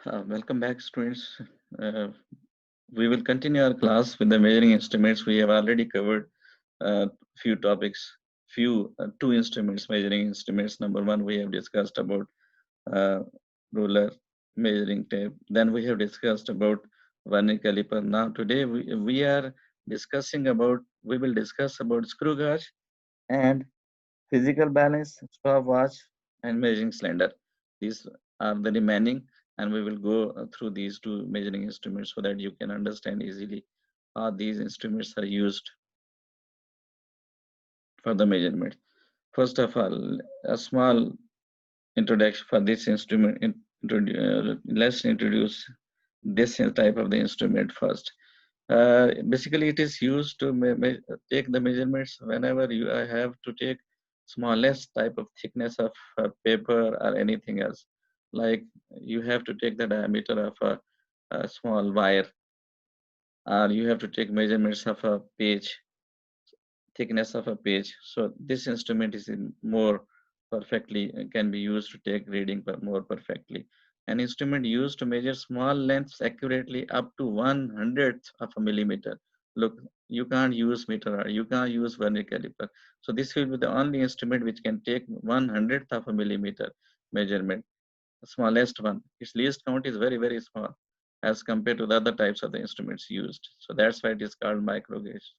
Welcome back, students. Uh, we will continue our class with the measuring instruments. We have already covered few topics, two instruments, measuring instruments. Number one, we have discussed about uh, ruler, measuring tape. Then we have discussed about vernier caliper. Now today we will discuss about screw gauge and physical balance, stopwatch, and measuring cylinder. These are the remaining, and we will go through these two measuring instruments so that you can understand easily how these instruments are used for the measurement. First of all, a small introduction for this instrument. Let's introduce this type of the instrument first. Basically, it is used to take the measurements whenever you have to take smallest type of thickness of paper or anything else. Like you have to take the diameter of a small wire, or you have to take measurements of a page, thickness of a page. So this instrument is in more perfectly can be used to take reading more perfectly. An instrument used to measure small lengths accurately up to 1/100th of a millimeter. Look, you can't use meter or you can't use vernier caliper. So this will be the only instrument which can take 1/100th of a millimeter measurement, the smallest one. Its least count is very, very small as compared to the other types of the instruments used. So that's why it is called micro gauge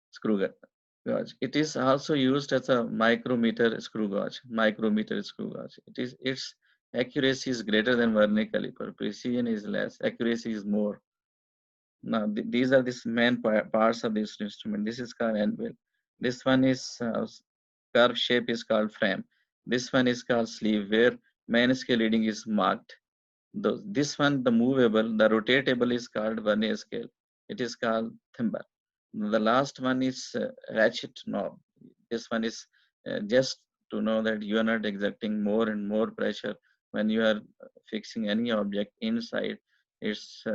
screw gauge. It is also used as a micrometer screw gauge. Micrometer screw gauge. Its accuracy is greater than vernier caliper. Precision is less. Accuracy is more. Now these are the main parts of this instrument. This is called anvil. This one is curve shape is called frame. This one is called sleeve, where main scale reading is marked. This one, the movable, the rotatable is called vernier scale. It is called thimble. The last one is ratchet knob. This one is just to know that you are not exerting more and more pressure when you are fixing any object inside its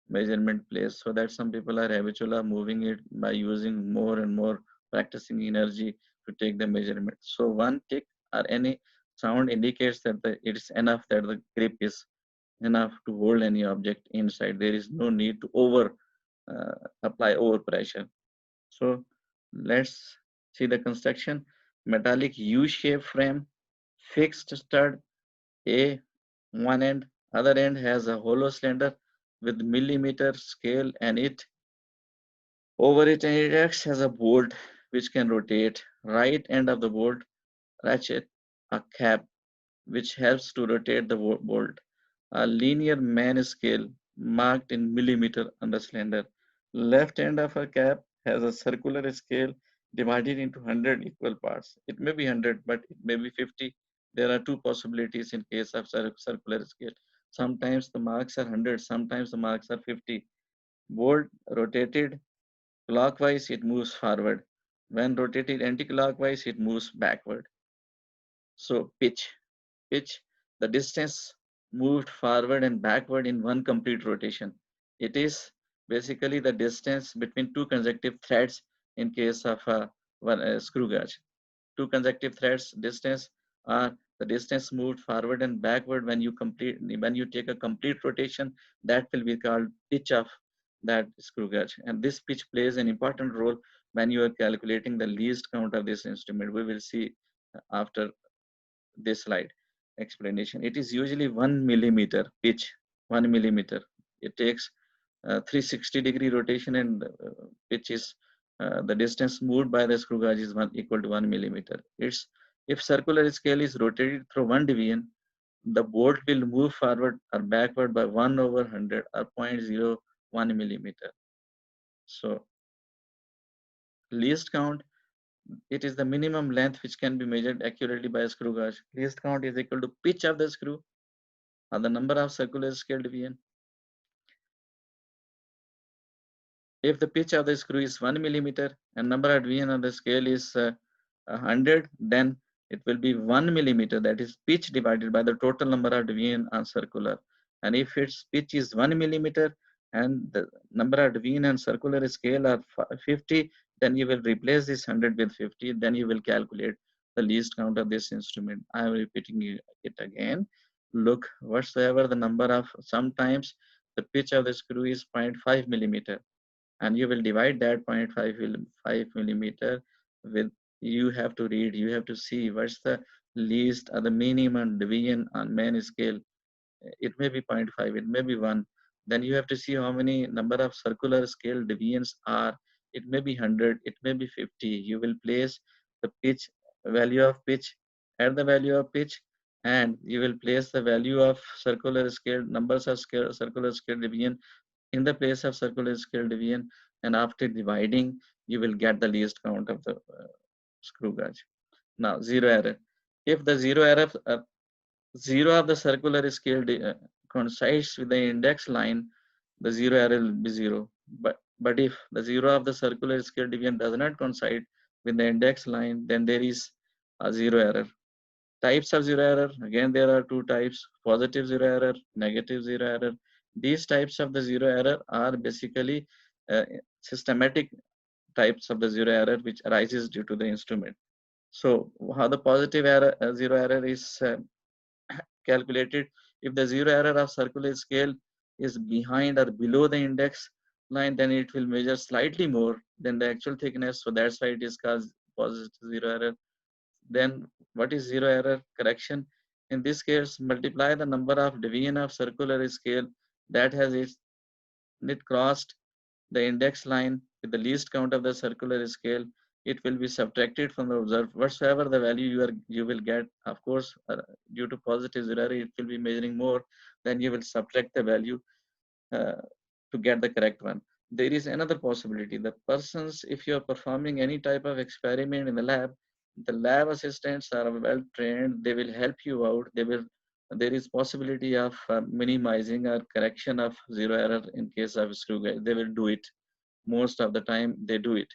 measurement place, so that some people are habitual of moving it by using more and more practicing energy to take the measurement. So one tick or any sound indicates that it is enough, that the grip is enough to hold any object inside. There is no need to apply over pressure. So let's see the construction. Metallic U-shaped frame, fixed stud, A one end, other end has a hollow cylinder with millimeter scale, and it over it, and it acts as a bolt which can rotate. Right end of the bolt ratchet, a cap which helps to rotate the bolt. A linear man scale marked in millimeter on the cylinder. Left end of a cap has a circular scale divided into 100 equal parts. It may be 100, but it may be 50. There are two possibilities in case of circular scale. Sometimes the marks are 100, sometimes the marks are 50. Bolt rotated clockwise, it moves forward. When rotated anti-clockwise, it moves backward. So pitch, the distance moved forward and backward in one complete rotation. It is basically the distance between two consecutive threads in case of a screw gauge. Two consecutive threads distance are the distance moved forward and backward when you take a complete rotation. That will be called pitch of that screw gauge, and this pitch plays an important role when you are calculating the least count of this instrument. We will see after this slide explanation. It is usually 1 millimeter pitch, 1 millimeter. It takes 360-degree rotation, and pitch is the distance moved by the screw gauge is equal to 1 millimeter. It's if circular scale is rotated through one division, the bolt will move forward or backward by 1/100 or 0.01 millimeter. So least count, it is the minimum length which can be measured accurately by a screw gauge. Least count is equal to pitch of the screw or the number of circular scale division. If the pitch of the screw is 1 millimeter and number of division on the scale is 100, then it will be 1 millimeter, that is pitch divided by the total number of division on circular. And if its pitch is 1 millimeter and the number of division on circular scale are 50, then you will replace this 100 with 50. Then you will calculate the least count of this instrument. I am repeating it again. Look, whatsoever the number of, sometimes the pitch of the screw is 0.5 millimeter, and you will divide that 0.5 millimeter with, you have to read, you have to see what's the least or the minimum deviation on main scale. It may be zero point 0.5, it may be 1. Then you have to see how many number of circular scale deviations are. It may be 100, it may be 50. You will place the pitch, value of pitch at the value of pitch, and you will place the value of circular scale, numbers of scale, circular scale deviation in the place of circular scale deviation, and after dividing, you will get the least count of the screw gauge. Now, zero error. If the zero of the circular scale coincides with the index line, the zero error will be zero. But if the zero of the circular scale deviation does not coincide with the index line, then there is a zero error. Types of zero error, again there are two types: positive zero error, negative zero error. These types of the zero error are basically systematic types of the zero error which arises due to the instrument. So how the positive error, zero error is calculated: if the zero error of circular scale is behind or below the index line, then it will measure slightly more than the actual thickness. So that's why it is called positive zero error. Then what is zero error correction? In this case, multiply the number of deviation of circular scale that has it crossed the index line with the least count of the circular scale. It will be subtracted from the observed. Whatsoever the value you will get, of course, due to positive zero error, it will be measuring more. Then you will subtract the value uh, to get the correct one. There is another possibility. The persons, if you are performing any type of experiment in the lab assistants are well trained. They will help you out. There is possibility of minimizing or correction of zero error in case of screw guide. They will do it. Most of the time they do it.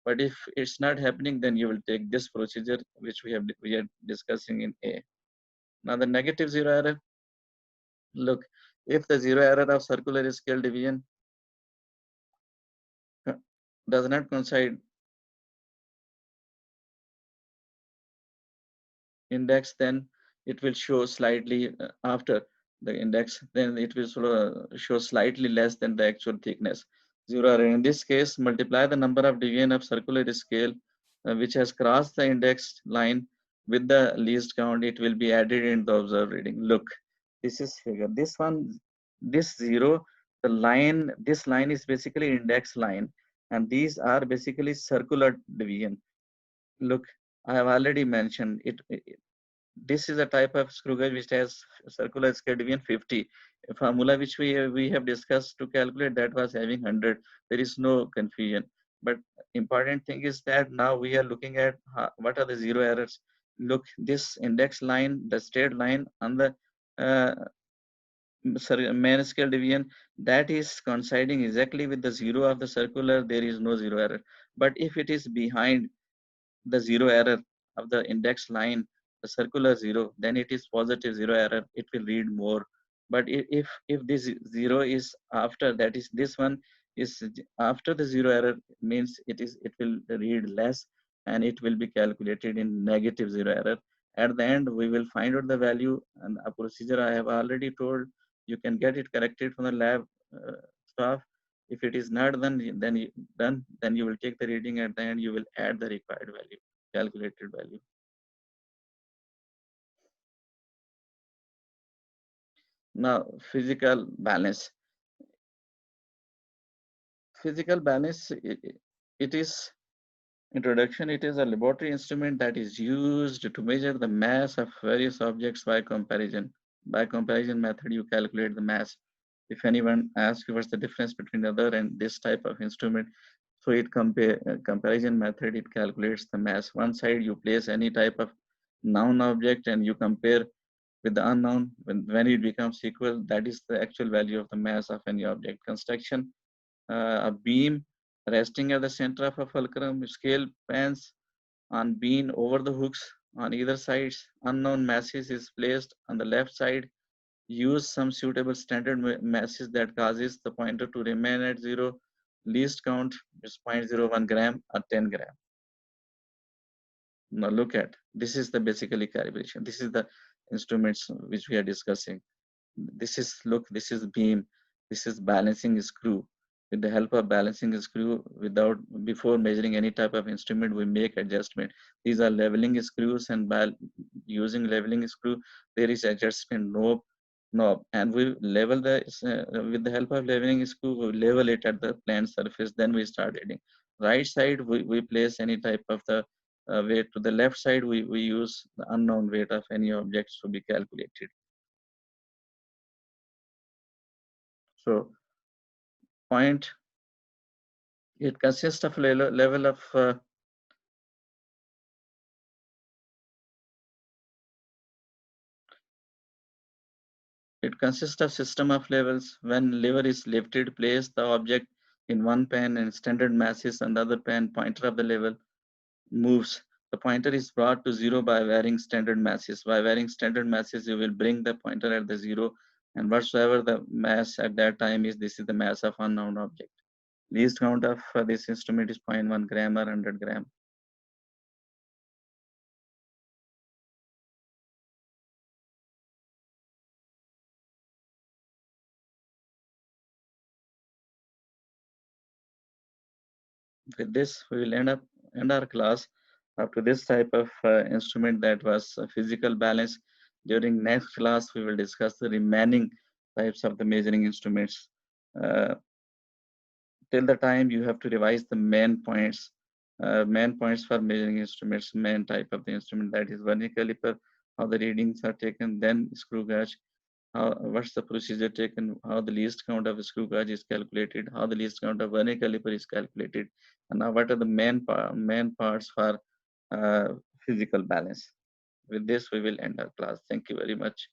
But if it's not happening, then you will take this procedure which we are discussing in A. Now the negative zero error. Look, if the zero error of circular scale deviation does not coincide index, then it will show slightly after the index, then it will show slightly less than the actual thickness. Zero error. In this case, multiply the number of deviation of circular scale which has crossed the index line with the least count. It will be added in the observed reading. Look, this is figure. This one, this zero, the line, this line is basically index line, and these are basically circular deviation. Look, I have already mentioned it. This is a type of screw gauge which has circular scale deviation 50. A formula which we have discussed to calculate that was having 100. There is no confusion. But important thing is that now we are looking at what are the zero errors. Look, this index line, the straight line on the uh, main scale deviation, that is coinciding exactly with the zero of the circular. There is no zero error. But if it is behind the zero error of the index line, the circular zero, then it is positive zero error. It will read more. But if this zero is after, that is this one is after the zero error, means it will read less, and it will be calculated in negative zero error. At the end, we will find out the value, and a procedure I have already told. You can get it corrected from the lab staff. If it is not done, then you will take the reading. At the end, you will add the required value, calculated value. Now, physical balance. Physical balance, it is introduction. It is a laboratory instrument that is used to measure the mass of various objects by comparison. By comparison method, you calculate the mass. If anyone asks you what's the difference between the other and this type of instrument, so it comparison method, it calculates the mass. One side you place any type of known object and you compare with the unknown. When it becomes equal, that is the actual value of the mass of any object. Construction, a beam resting at the center of a fulcrum, scale pans on beam over the hooks on either sides. Unknown masses is placed on the left side. Use some suitable standard masses that causes the pointer to remain at zero. Least count is 0.01 gram or 10 gram. Now look at, this is the basically calibration. This is the instruments which we are discussing. This is, look, this is beam, this is balancing screw. With the help of balancing screw, without, before measuring any type of instrument, we make adjustment. These are leveling screws, and by using leveling screw, there is adjustment knob, and we level the with the help of leveling screw, we level it at the plane surface. Then we start reading. Right side, we place any type of the weight. To the left side, we use the unknown weight of any objects to be calculated. So point, it consists of level of it consists of system of levels. When lever is lifted, place the object in one pan and standard masses on the other pan. Pointer of the level moves. The pointer is brought to zero by varying standard masses. By varying standard masses, you will bring the pointer at the zero, and whatsoever the mass at that time is, this is the mass of unknown object. Least count of this instrument is 0.1 gram or 100 gram. With this, we will end our class up to this type of instrument, that was physical balance. During next class, we will discuss the remaining types of the measuring instruments. Uh, till the time, you have to revise the main points for measuring instruments, main type of the instrument, that is vernier caliper, how the readings are taken, then screw gauge, what's the procedure taken, how the least count of screw gauge is calculated, how the least count of vernier caliper is calculated, and now what are the main parts for uh, physical balance. With this, we will end our class. Thank you very much.